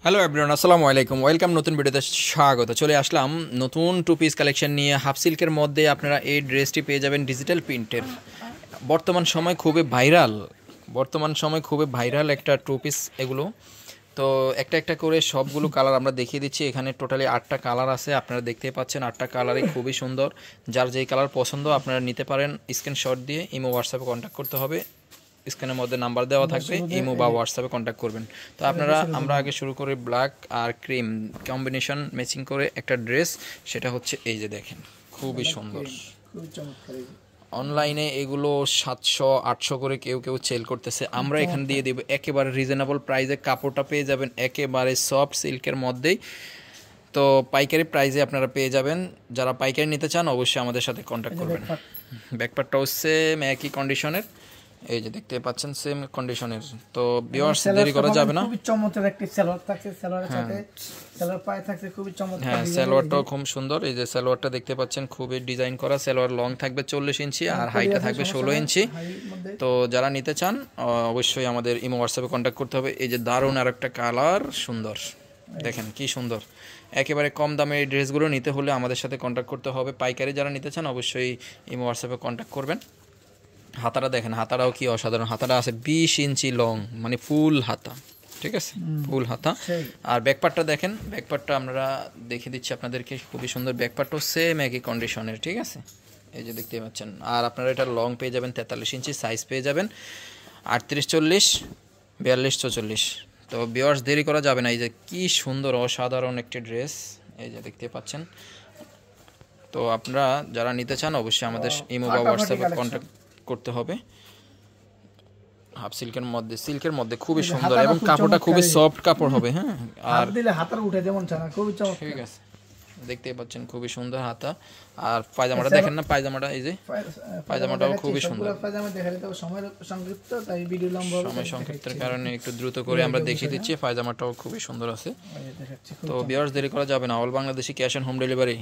Hello everyone, আসসালামু আলাইকুম। Welcome নতুন ভিডিওতে স্বাগত। চলে আসলাম নতুন টু পিস কালেকশন নিয়ে। হাফ সিল্কের মধ্যে আপনারা এই ড্রেসটি পেয়ে যাবেন ডিজিটাল প্রিন্টের। বর্তমান সময় খুবই ভাইরাল একটা টু পিস এগুলো। তো একটা একটা করে সবগুলো কালার আমরা দেখিয়ে দিচ্ছি। এখানে টোটালি 8টা কালার আছে, আপনারা দেখতেই পাচ্ছেন। 8টা কালারই খুবই সুন্দর। যার যেই কালার পছন্দ আপনারা নিতে পারেন। স্ক্রিনশট দিয়ে ইমো হোয়াটসঅ্যাপে কন্ট্যাক্ট করতে হবে। স্ক্রিনের মধ্যে নাম্বার দেওয়া থাকবে, ইমো বা হোয়াটসঅ্যাপে কন্ট্যাক্ট করবেন। তো আমরা আগে শুরু করি ব্ল্যাক আর ক্রিম কম্বিনেশন ম্যাচিং করে একটা ড্রেস। সেটা হচ্ছে এই যে দেখেন, খুবই সুন্দর। অনলাইনে এগুলো 700-800 করে কেউ কেউ সেল করতেছে, আমরা এখানে দিয়ে দেব একেবারে রিজনেবল প্রাইসে। কাপড়টা পেয়ে যাবেন একেবারে সফট সিল্কের মধ্যেই। তো পাইকারি প্রাইসে আপনারা পেয়ে যাবেন। যারা পাইকারি নিতে চান অবশ্যই আমাদের সাথে কন্ট্যাক্ট করবেন। ব্যাকপার্টটাও সেম একই কন্ডিশনের, এই যে দেখতে পাচ্ছেন সেম কন্ডিশনের। তো ভিউয়ার্স দেরি করা যাবে না। খুবই চমৎকার একটা সালোয়ার থাকছে, সালোয়ারের সাথে সালোয়ার পায়ে থাকছে খুবই চমৎকার। হ্যাঁ, সালোয়ারটাও খুব সুন্দর। এই যে সালোয়ারটা দেখতে পাচ্ছেন, খুবই ডিজাইন করা। সালোয়ার লং থাকবে 40 ইঞ্চি আর হাইটটা থাকবে 16 ইঞ্চি। তো যারা নিতে চান অবশ্যই আমাদের ইমো হোয়াটসঅ্যাপে কন্ট্যাক্ট করতে হবে। এই যে দারুণ আর একটা কালার, সুন্দর দেখেন কি সুন্দর। একেবারে কম দামে এই ড্রেসগুলো নিতে হলে আমাদের সাথে কন্ট্যাক্ট করতে হবে। পাইকারি যারা নিতে চান অবশ্যই ইমো হোয়াটসঅ্যাপে কন্ট্যাক্ট করবেন। হাতাটা দেখেন, হাতাটাও কি অসাধারণ। হাতাটা আছে 20 ইঞ্চি লং, মানে ফুল হাতা, ঠিক আছে, ফুল হাতা। আর ব্যাকপার্টটা দেখেন, ব্যাকপার্টটা আমরা দেখে দিচ্ছি আপনাদেরকে, খুবই সুন্দর। ব্যাকপার্টও সেম একই কন্ডিশনের, ঠিক আছে, এই যে দেখতে পাচ্ছেন। আর আপনারা এটা লং পেয়ে যাবেন 43 ইঞ্চি, সাইজ পেয়ে যাবেন 38, 40, 42, 44। তো ভিউয়ার্স দেরি করা যাবে না। এই যে কি সুন্দর অসাধারণ একটি ড্রেস, এই যে দেখতে পাচ্ছেন। তো আপনারা যারা নিতে চান অবশ্যই আমাদের ইমো বা হোয়াটসঅ্যাপে কন্ট্যাক্ট করতে হবে। হাফ সিল্কের মধ্যে খুবই সুন্দর এবং কাপড়টা খুবই সফট কাপড় হবে। হ্যাঁ, আর দিলে হাতার উঠে যেমন চানা খুবই চমৎকার, ঠিক আছে, দেখতেই পাচ্ছেন খুবই সুন্দর হাতা। আর পায়জামাটা দেখেন না, পায়জামাটা এই যে পায়জামাটাও খুবই সুন্দর। পায়জামা দেখালে তো সময় সংক্ষিপ্ত, তাই ভিডিও লম্বা হবে, সময় সংক্ষিপ্তের কারণে একটু দ্রুত করে আমরা দেখিয়ে দিচ্ছি। পায়জামাটাও খুবই সুন্দর আছে। তো ভিউয়ার্স দেরি করা যাবে না। All Bangladeshi cash on home delivery.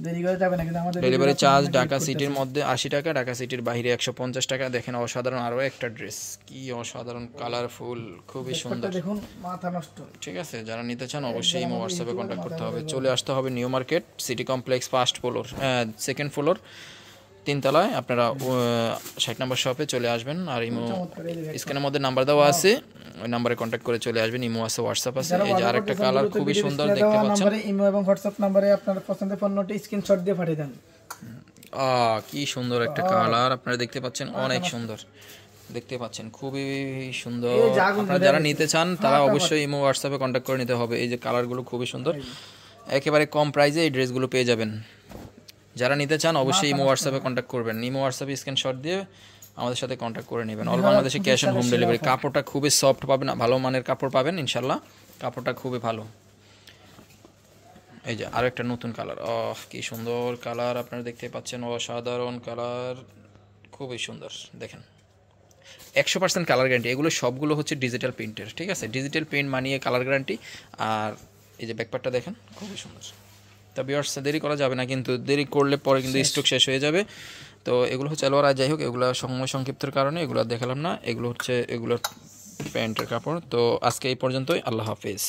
দেরি করা যাবে না, কিন্তু আমাদের ডেলিভারি চার্জ ঢাকা সিটির মধ্যে 80 টাকা, ঢাকা সিটির বাইরে 150 টাকা। দেখেন অসাধারণ আরও একটা ড্রেস, কি অসাধারণ কালারফুল, খুবই সুন্দর। দেখুন মাথা নষ্ট, ঠিক আছে, যারা নিতে চান অবশ্যই ইমো হোয়াটসঅ্যাপে কন্ট্যাক্ট করতে হবে। চলে আসতে হবে new market city complex first floor, second floor, 3 তলায়। আপনারা 60 নম্বর শপে চলে আসবেন। আর ইমো স্ক্রিনের মধ্যে নাম্বার দেওয়া আছে, ওই নাম্বারে কন্ট্যাক্ট করে চলে আসবেন। ইমো আছে, হোয়াটসঅ্যাপ আছে। এই যে আরেকটা কালার খুবই সুন্দর দেখতে পাচ্ছেন। ইমো এবং হোয়াটসঅ্যাপ নম্বরে আপনার পছন্দের পণ্যটি স্ক্রিনশট দিয়ে পাঠিয়ে দেন। কি সুন্দর একটা কালার আপনারা দেখতে পাচ্ছেন, অনেক সুন্দর দেখতে পাচ্ছেন, খুবই সুন্দর। আপনারা যারা নিতে চান তারা অবশ্যই ইমো হোয়াটসঅ্যাপে কন্ট্যাক্ট করে নিতে হবে। এই যে কালারগুলো খুবই সুন্দর, একেবারে কম প্রাইসে এই ড্রেসগুলো পেয়ে যাবেন। যারা নিতে চান অবশ্যই ইমো হোয়াটসঅ্যাপে কন্ট্যাক্ট করবেন। ইমো হোয়াটসঅ্যাপে স্ক্রিনশট দিয়ে আমাদের সাথে কন্ট্যাক্ট করে নেবেন। অল বাংলাদেশে ক্যাশ অন হোম ডেলিভারি। কাপড়টা খুবই সফট পাবেন, ভালো মানের কাপড় পাবেন ইনশাল্লাহ। কাপড়টা খুবই ভালো। এই যে আরও একটা নতুন কালার, কি সুন্দর কালার আপনারা দেখতে পাচ্ছেন, অসাধারণ কালার, খুবই সুন্দর। দেখেন 100% কালার গ্যারান্টি। এগুলো সবগুলো হচ্ছে ডিজিটাল প্রিন্টের, ঠিক আছে, ডিজিটাল প্রিন্ট মানিয়ে কালার গ্যারান্টি। আর এই যে ব্যাকপার্টটা দেখেন, খুবই সুন্দর। তা ভিউয়ার্স দেরি করা যাবে না, কিন্তু দেরি করলে পরে কিন্তু স্টক শেষ হয়ে যাবে। তো এগুলো হচ্ছে আর যাই হোক, এগুলো সময় সংক্ষিপ্তের কারণে এগুলো দেখালাম না। এগুলো হচ্ছে প্যান্টের কাপড়। তো আজকে এই পর্যন্তই, আল্লাহ হাফেজ।